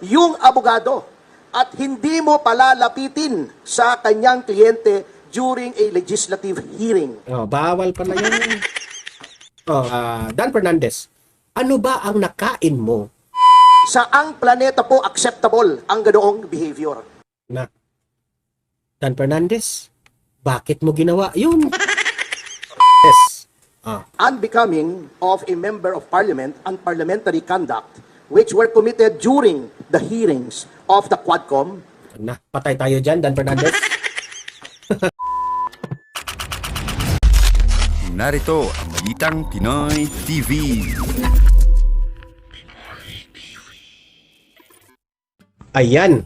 yung abogado at hindi mo palalapitin sa kanyang kliyente during a legislative hearing. Oh, bawal pala yan. Oh, Dan Fernandez, ano ba ang nakain mo Saang planeta po acceptable ang ganoong behavior? na Dan Fernandez? Bakit mo ginawa yun? Yes. Unbecoming of a member of parliament and parliamentary conduct which were committed during the hearings of the Quadcom. Na, patay tayo dyan, Dan Fernandez. Narito ang Balitang Pinoy TV. Ayan.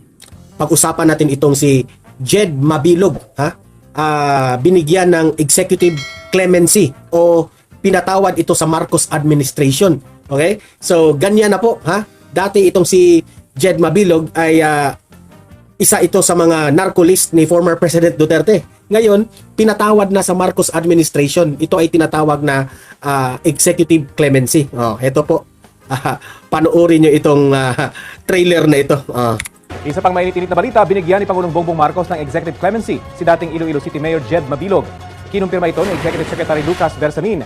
Pag-usapan natin itong si Jed Mabilog, ha? Binigyan ng executive clemency o pinatawad ito sa Marcos administration. Okay? So, ganyan na po, ha? Dati itong si Jed Mabilog ay isa ito sa mga narco-list ni former President Duterte. Ngayon, pinatawad na sa Marcos administration. Ito ay tinatawag na executive clemency. Oh, ito po. Panoorin nyo itong trailer na ito. Isa pang mainit-init na balita, binigyan ni Pangulong Bongbong Marcos ng executive clemency si dating Iloilo City Mayor Jed Mabilog. Kinumpirma ito ni Executive Secretary Lucas Bersamin.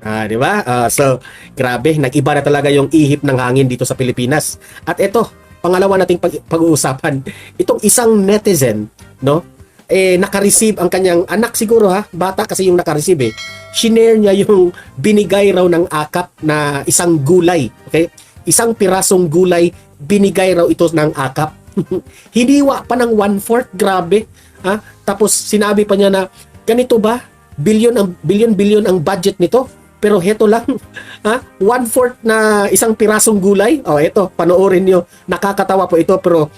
Di ba? So, grabe, nag-iba na talaga yung ihip ng hangin dito sa Pilipinas. At ito, pangalawa nating pag-uusapan, itong isang netizen, no? Naka-receive ang kanyang anak siguro, ha? Bata kasi yung naka-receive eh. Shinare niya yung binigay raw ng akap na isang gulay. Okay? Isang pirasong gulay, binigay raw ito ng akap. Hiniwa pa ng 1/4, grabe. Ha? Tapos sinabi pa niya na, ganito ba? Billion ang budget nito. Pero heto lang, ha? 1/4 na isang pirasong gulay. Oh, ito, panoorin niyo. Nakakatawa po ito, pero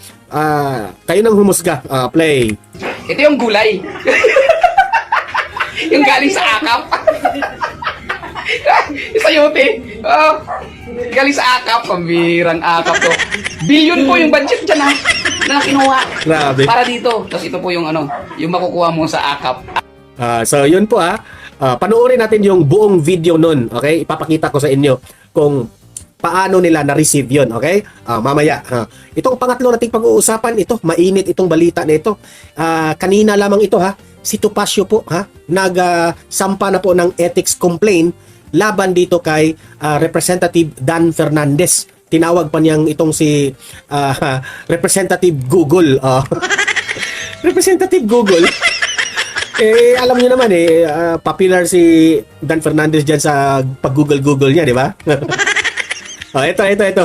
kayo nang humusga. Play. Ito yung gulay. Yung galing sa akap. Isa yote. Galing sa akap. Pambirang akap to. Billion po yung budget dyan ha. Na kinuha. Grabe. Para dito. Tapos ito po yung yung makukuha mo sa akap. So yun po panoorin natin yung buong video nun, okay? Ipapakita ko sa inyo kung paano nila na-receive yun, okay? Mamaya. Itong pangatlo nating pag-uusapan, ito, mainit itong balita na ito. Kanina lamang ito, ha? Si Topacio po, ha? Nagsampa na po ng ethics complaint laban dito kay Representative Dan Fernandez. Tinawag pa niyang itong si Representative Google. Representative Google. Alam niyo naman popular si Dan Fernandez diyan sa pag-Google niya, di ba? Ito.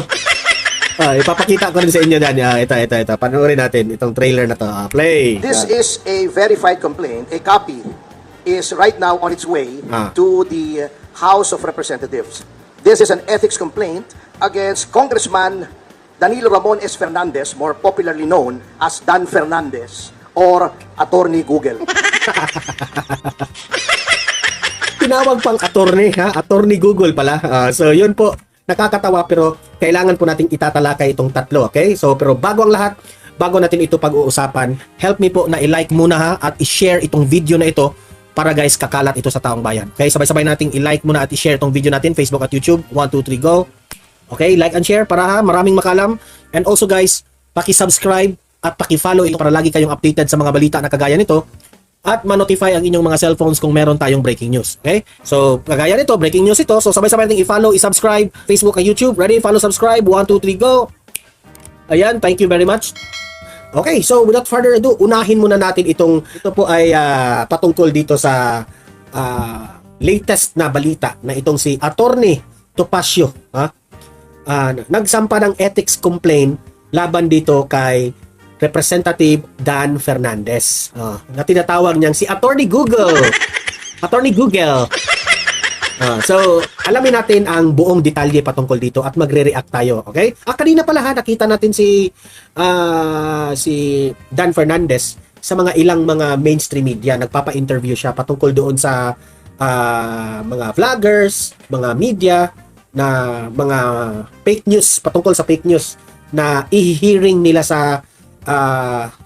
Ipapakita ko rin sa inyo dan. Ito. Panoorin natin itong trailer na to. Play. This is a verified complaint. A copy is right now on its way to the House of Representatives. This is an ethics complaint against Congressman Danilo Ramon S. Fernandez, more popularly known as Dan Fernandez or Attorney Google. Tinawag pang attorney, ha? Attorney Google pala. So yun po, nakakatawa pero kailangan po nating itatalakay itong tatlo, okay? So pero bago ang lahat, bago natin ito pag-uusapan, help me po na i-like muna, ha, at i-share itong video na ito para guys kakalat ito sa taong bayan. Okay, sabay-sabay nating i-like muna at i-share itong video natin, Facebook at YouTube. 1, 2, 3, go. Okay, like and share para maraming makalam. And also guys, paki-subscribe at paki-follow ito para lagi kayong updated sa mga balita na kagaya nito. At ma-notify ang inyong mga cellphones kung meron tayong breaking news. Okay? So, kagaya nito, breaking news ito. So, sabay-sabay natin i-follow, i-subscribe, Facebook at YouTube. Ready? Follow, subscribe. 1, 2, 3, go! Ayan, thank you very much. Okay, so without further ado, unahin muna natin ito po ay patungkol dito sa latest na balita na itong si Attorney Topacio. Nagsampa ng ethics complaint laban dito kay Representative Dan Fernandez. Na tinatawag niyang si Attorney Google. Attorney Google. So, alamin natin ang buong detalye patungkol dito at magre-react tayo, okay? Kanina pala nakita natin si Dan Fernandez sa mga ilang mga mainstream media. Nagpapa-interview siya patungkol doon sa mga vloggers, mga media, na mga fake news, patungkol sa fake news na i-hearing nila sa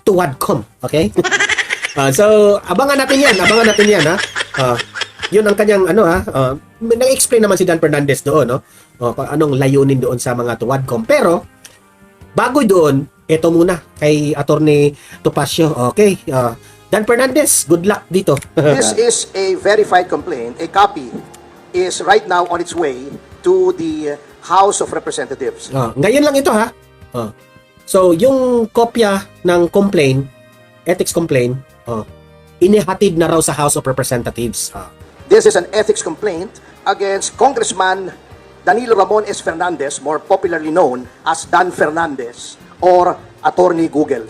Tuwadcom, okay? So, abangan natin yan, ha? Yun ang kanyang nag-explain naman si Dan Fernandez doon, no? Anong layunin doon sa mga Tuwadcom. Pero bago doon, ito muna kay Attorney Topacio. Okay. Dan Fernandez, good luck dito. This is a verified complaint. A copy is right now on its way to the House of Representatives. Ngayon lang ito ha. So, yung kopya ng complaint, ethics complaint, inihatid na raw sa House of Representatives. This is an ethics complaint against Congressman Danilo Ramon S. Fernandez, more popularly known as Dan Fernandez or Attorney Google.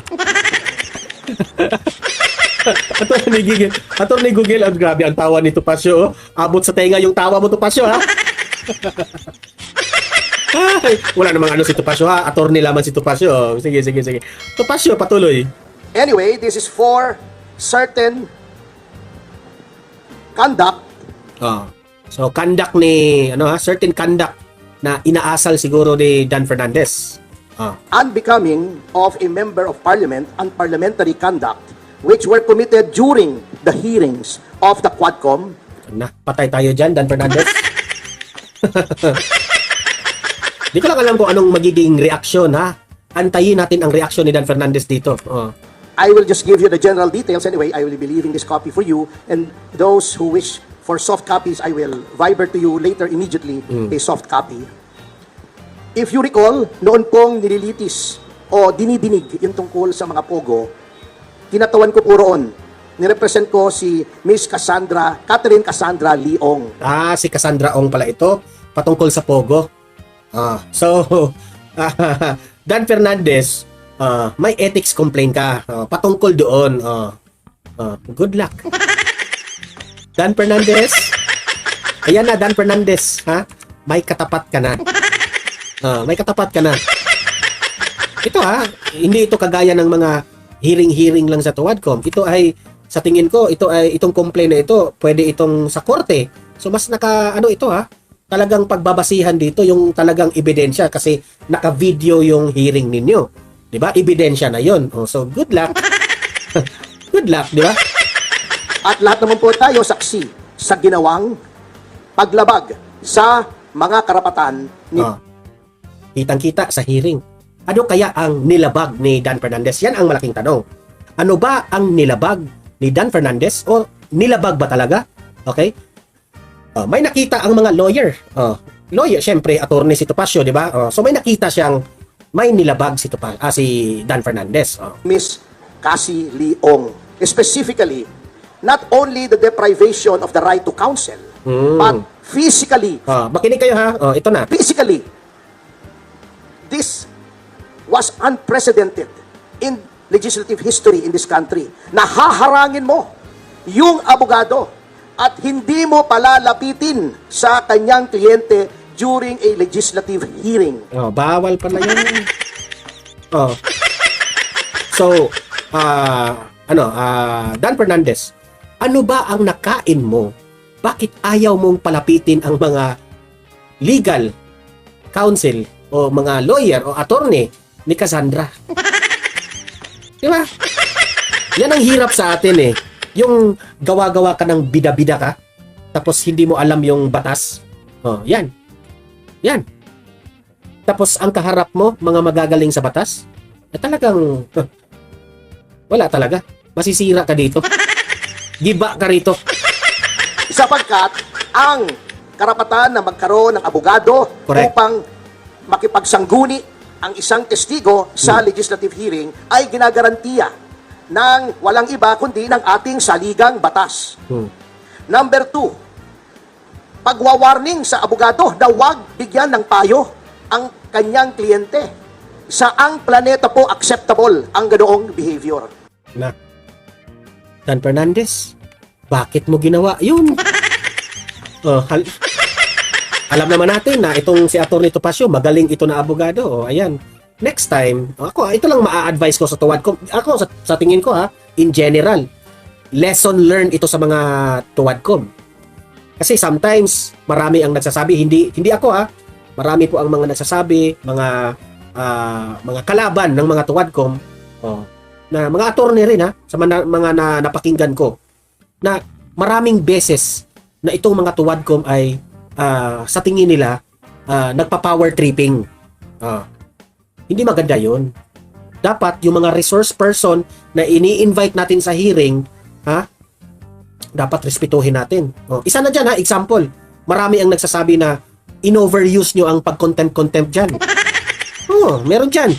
Attorney Google, ang grabe ang tawa ni Topacio. Abot sa tenga yung tawa mo, Topacio, ha? Ay, wala namang ano si Topacio, ha? Attorney lamang si Topacio. Sige. Topacio, patuloy. Anyway, this is for certain conduct So, conduct ni, certain conduct na inaasal siguro ni Dan Fernandez. unbecoming of a member of parliament and parliamentary conduct which were committed during the hearings of the Quadcom. Patay tayo dyan, Dan Fernandez. Di ko lang alam kung anong magiging reaksyon, ha? Antayin natin ang reaksyon ni Dan Fernandez dito. I will just give you the general details anyway. I will be leaving this copy for you, and those who wish for soft copies, I will viber to you later immediately a soft copy. If you recall, noon pong nililitis o dinidinig yung tungkol sa mga pogo, tinatawan ko po roon. Nirepresent ko si Miss Catherine Cassandra Leong. Si Cassandra Ong pala ito, patungkol sa pogo. Dan Fernandez, may ethics complaint ka, patungkol doon. Good luck. Dan Fernandez, ayan na, Dan Fernandez, ha? May katapat ka na. May katapat ka na. Ito hindi ito kagaya ng mga hearing lang sa Tuwadcom. Ito ay, sa tingin ko, itong complaint na ito, pwede itong sa korte. So mas talagang pagbabasihan dito yung talagang ebidensya kasi naka-video yung hearing ninyo. 'Di ba? Ebidensya na 'yon. So good luck. Good luck, 'di ba? At lahat naman po tayo saksi sa ginawang paglabag sa mga karapatan ni Kitang-kita sa hearing. Ano kaya ang nilabag ni Dan Fernandez? Yan ang malaking tanong. Ano ba ang nilabag ni Dan Fernandez o nilabag ba talaga? Okay? May nakita ang mga lawyer. Lawyer, syempre, attorney si Topacio, di ba? So may nakita siyang may nilabag si Dan Fernandez. Miss Cassie Leong. Specifically, not only the deprivation of the right to counsel, but physically. Makinig kayo ha. Ito na. Physically, this was unprecedented in legislative history in this country. Nahaharangin mo yung abogado at hindi mo palalapitin sa kanyang kliyente during a legislative hearing. Bawal pala yun. So, Dan Fernandez, ano ba ang nakain mo? Bakit ayaw mong palapitin ang mga legal counsel o mga lawyer o attorney ni Cassandra? Di ba? Yan ang hirap sa atin Yung gawa-gawa ka ng bida-bida ka, tapos hindi mo alam yung batas. Yan. Yan. Tapos ang kaharap mo, mga magagaling sa batas, talagang, wala talaga. Masisira ka dito. Giba ka rito. Sapagkat ang karapatan na magkaroon ng abogado Correct. upang makipagsangguni ang isang testigo sa legislative hearing ay ginagarantiya ng walang iba kundi ng ating saligang batas. Number 2, pagwawarning sa abogado na huwag bigyan ng payo ang kanyang kliyente. Saang planeta po acceptable ang ganoong behavior? Dan Fernandez, bakit mo ginawa yun? Alam naman natin na itong si Atty. Topacio, magaling ito na abogado. Ayan. Next time, ito lang maa-advise ko sa Tuwadcom. Ako, sa tingin ko in general, lesson learned ito sa mga Tuwadcom. Kasi sometimes, marami ang nagsasabi, hindi ako marami po ang mga nagsasabi, mga kalaban ng mga Tuwadcom, na mga attorney rin sa mga napakinggan ko, na maraming beses na itong mga Tuwadcom ay sa tingin nila nagpa-power tripping. Hindi maganda yun. Dapat yung mga resource person na ini-invite natin sa hearing, dapat respetuhin natin. Isa na dyan example. Marami ang nagsasabi na in-overuse nyo ang pag-contempt dyan. Meron dyan.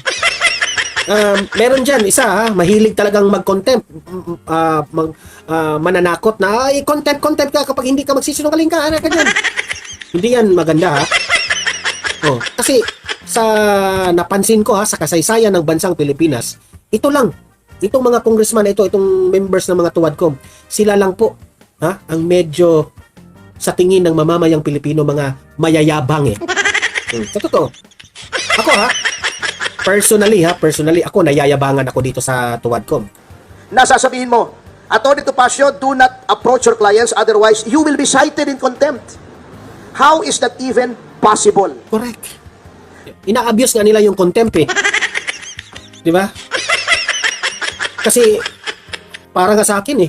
Meron dyan, isa mahilig talagang mag-contempt. Mananakot na, contempt ka kapag hindi ka magsisinungaling ka. Ka dyan. Hindi yan maganda kasi sa napansin ko sa kasaysayan ng bansang Pilipinas, ito lang. Itong mga congressman itong members ng mga tuwadcom, sila lang po ang medyo sa tingin ng mamamayang Pilipino mga mayayabang Sa totoo. Ako personally ako nayayabangan ako dito sa tuwadcom. Nasasabihin mo, Atty. Topacio, do not approach your clients, otherwise you will be cited in contempt. How is that even possible? Correct. Ina-abuse nga nila yung contempt Di ba? Kasi para nga sa akin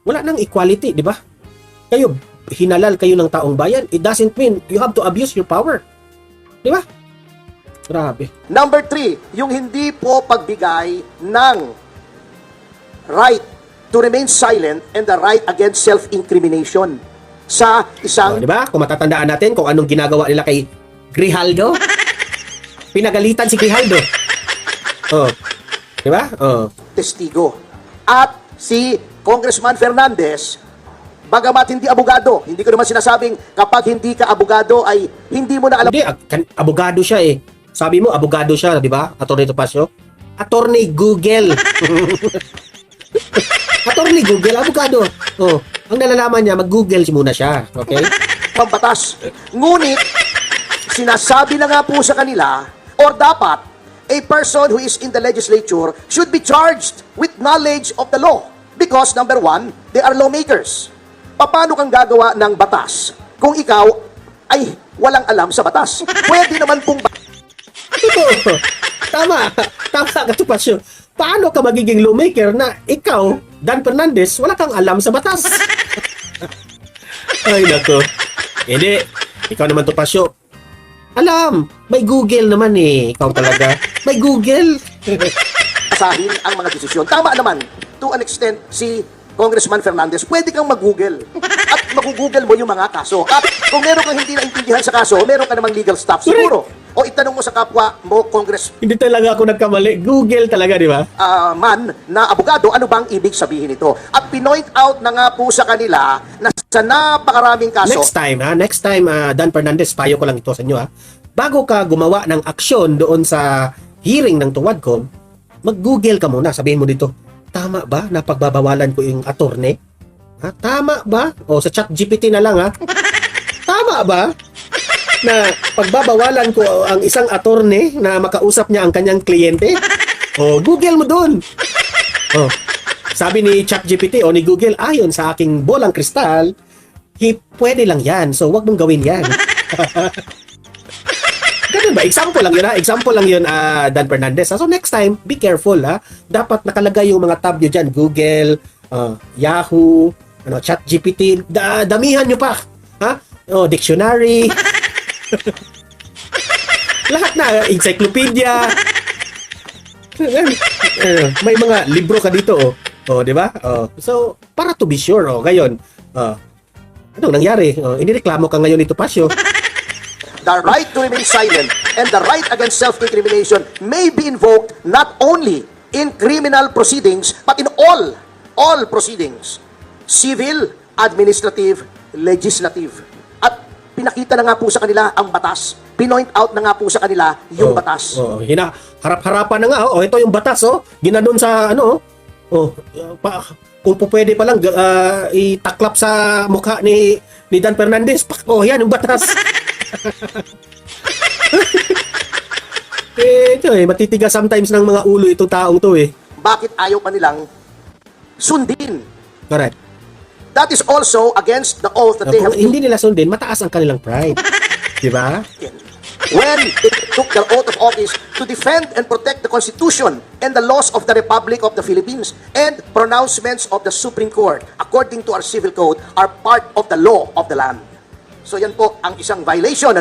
wala nang equality, di ba? Kayo, hinalal kayo ng taong bayan, it doesn't mean you have to abuse your power. Di ba? Grabe. Number 3, yung hindi po pagbigay ng right to remain silent and the right against self-incrimination sa isang Di ba? Kung matatandaan natin kung anong ginagawa nila kay Grijaldo. Pinagalitan si Grijaldo. Di ba? testigo. At si Congressman Fernandez, bagamat hindi abogado, hindi ko naman sinasabing kapag hindi ka abogado ay hindi mo na alam. Hindi, abogado siya Sabi mo, abogado siya, di ba? Atty. Topacio. Attorney Google. Attorney Google, abogado. Ang nalalaman niya, mag-Google muna siya. Okay? Pambatas. Ngunit, sinasabi na nga po sa kanila, or dapat, a person who is in the legislature should be charged with knowledge of the law. Because, number 1, they are lawmakers. Paano kang gagawa ng batas kung ikaw ay walang alam sa batas? Pwede naman pong Ito, tama ka, Topacio. Paano ka magiging lawmaker na ikaw, Dan Fernandez, wala kang alam sa batas? Ay, nako. Hindi, ikaw naman, Topacio. Alam, may Google naman Ikaw talaga. May Google. basahin ang mga desisyon. Tama naman, to an extent, si Congressman Fernandez, pwede kang mag-Google. At mag-Google mo yung mga kaso. At kung meron kang hindi naintindihan sa kaso, meron ka namang legal staff siguro. O itanong mo sa kapwa mo, Hindi talaga ako nagkamali. Google talaga, di ba? man na abogado, ano bang ibig sabihin ito? At pinoint out na nga po sa kanila na sa napakaraming kaso. Next time, Dan Fernandez, payo ko lang ito sa inyo Bago ka gumawa ng aksyon doon sa hearing ng tuwadcom, mag-Google ka muna. Sabihin mo dito, tama ba na pagbabawalan ko yung attorney? Tama ba? O sa ChatGPT na lang Tama ba na pagbabawalan ko ang isang attorney na makausap niya ang kanyang kliyente? Google mo doon. Sabi ni ChatGPT o ni Google, ayon sa aking bolang kristal, pwede lang yan. So, wag mong gawin yan. Ganun ba? Example lang yun, Dan Fernandez. So, next time, be careful, Dapat nakalagay yung mga tab nyo dyan. Google, Yahoo, ChatGPT. Damihan nyo pa. Dictionary. Lahat na, encyclopedia. May mga libro ka dito, di ba? So, para to be sure, ngayon, anong nangyari? Inireklamo ka ngayon ni Topacio. The right to remain silent and the right against self-incrimination may be invoked not only in criminal proceedings, but in all proceedings. Civil, administrative, legislative. At pinakita na nga po sa kanila ang batas. Pinoint out na nga po sa kanila yung batas. Harap-harapan na nga. Ito yung batas. Ginanon sa kung pwede pa lang itaklap sa mukha ni Dan Fernandez. Yan yung batas. Ito matitigas sometimes ng mga ulo itong taong to Bakit ayaw pa nilang sundin? Correct. That is also against the oath that they have Kung hindi nila sundin, mataas ang kanilang pride. Di ba? when they took their oath of office to defend and protect the Constitution and the laws of the Republic of the Philippines, and pronouncements of the Supreme Court, according to our civil code, are part of the law of the land. So yan po ang isang violation,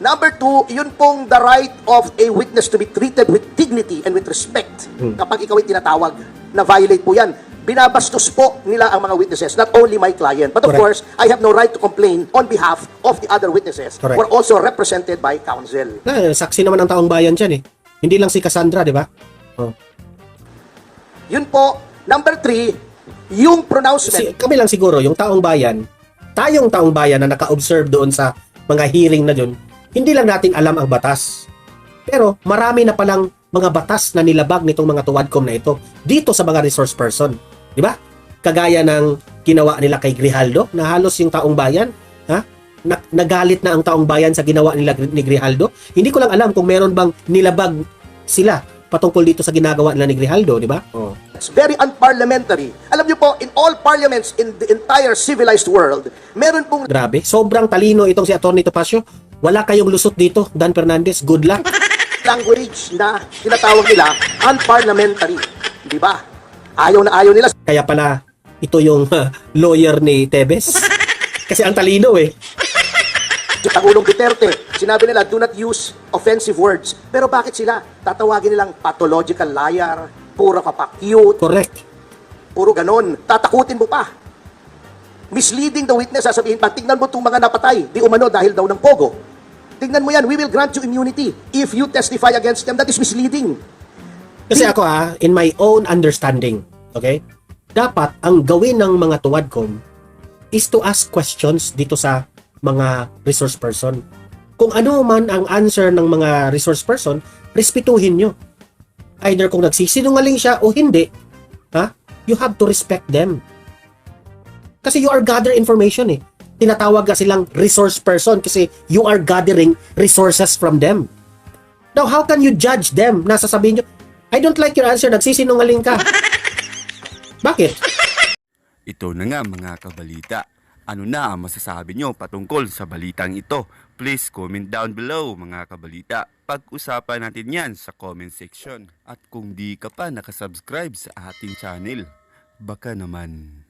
Number two, yun pong the right of a witness to be treated with dignity and with respect. Kapag ikaw ay tinatawag, na violate po yan. Binabastos po nila ang mga witnesses, not only my client. But of Correct. course, I have no right to complain on behalf of the other witnesses Correct. who are also represented by counsel. Saksi naman ang taong bayan dyan eh. Hindi lang si Cassandra, di ba? Oh. Yun po. Number three, yung pronouncement. Kami lang siguro, yung taong bayan, tayong taong bayan na naka-observe doon sa mga hearing na doon, hindi lang natin alam ang batas. Pero marami na palang mga batas na nilabag nitong mga tuwadcom na ito dito sa mga resource person. Di ba? Kagaya ng ginawa nila kay Grijaldo, na halos yung taong bayan, nagalit na ang taong bayan sa ginawa nila ni Grijaldo. Hindi ko lang alam kung meron bang nilabag sila patungkol dito sa ginagawa nila ni Grijaldo, di ba? Oh. It's very unparliamentary. Alam niyo po, in all parliaments in the entire civilized world, meron pong Grabe, sobrang talino itong si Atty. Topacio. Wala kayong lusot dito, Dan Fernandez. Good luck. language na tinatawag nila unparliamentary. Di ba? Ayaw na ayaw nila. Kaya pala, ito yung lawyer ni Tebes. Kasi ang talino eh. Si Pangulong Duterte, sinabi nila, do not use offensive words. Pero bakit sila? Tatawagin nilang pathological liar, puro ka pa cute, Correct. puro ganon. Tatakutin mo pa. Misleading the witness, sasabihin pa, tignan mo itong mga napatay, di umano dahil daw ng pogo. Tignan mo yan, we will grant you immunity. If you testify against them, that is misleading. Kasi ako in my own understanding, okay? Dapat ang gawin ng mga tuwadcom is to ask questions dito sa mga resource person. Kung ano man ang answer ng mga resource person, respetuhin nyo. Either kung nagsisinungaling siya o hindi, you have to respect them. Kasi you are gather information eh. Tinatawag ka silang resource person kasi you are gathering resources from them. Now, how can you judge them? Nasasabihin nyo, I don't like your answer, nagsisinungaling ka. Bakit? Ito na nga mga kabalita. Ano na ang masasabi nyo patungkol sa balitang ito? Please comment down below mga kabalita. Pag-usapan natin yan sa comment section. At kung di ka pa nakasubscribe sa ating channel, baka naman